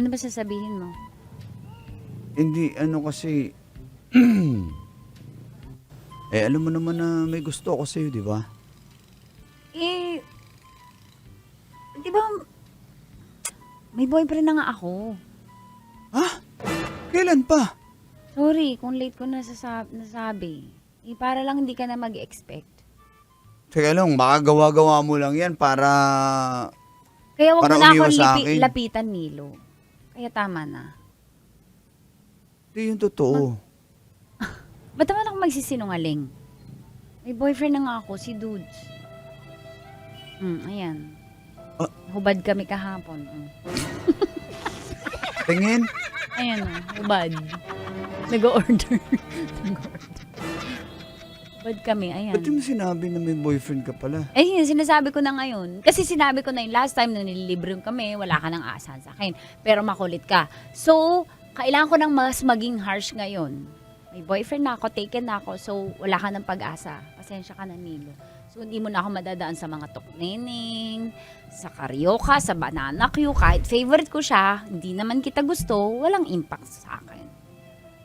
Ano ba sasabihin mo? Hindi, ano kasi, alam mo naman na may gusto ako sa'yo, di ba? Eh, di ba, may boyfriend na nga ako. Ha? Kailan pa? Sorry kung late ko nasabi. Eh, para lang hindi ka na mag-expect. Teka lang, baka gawa-gawa mo lang yan para... Kaya wag Para mo na umiwas akong sa akin. lapitan, Milo. Kaya tama na. Hindi yung totoo. Ba't naman ako magsisinungaling? May boyfriend na nga ako, si Dudes. Ayan. Ah. Hubad kami kahapon. Tingin? Ayan hubad. Nag-order. Hubad kami, ayan. Ba't di mo sinabi na may boyfriend ka pala? Eh, yun, sinasabi ko na ngayon. Kasi sinabi ko na yung last time na nililibre kami, wala ka nang aasahan sa akin. Pero makulit ka. So, kailangan ko nang mas maging harsh ngayon. May boyfriend na ako, taken na ako, so wala ka ng pag-asa. Pasensya ka na, Milo. So, hindi mo na ako madadaan sa mga tuknening, sa karaoke, sa banana queue. Kahit favorite ko siya, hindi naman kita gusto, walang impact sa akin.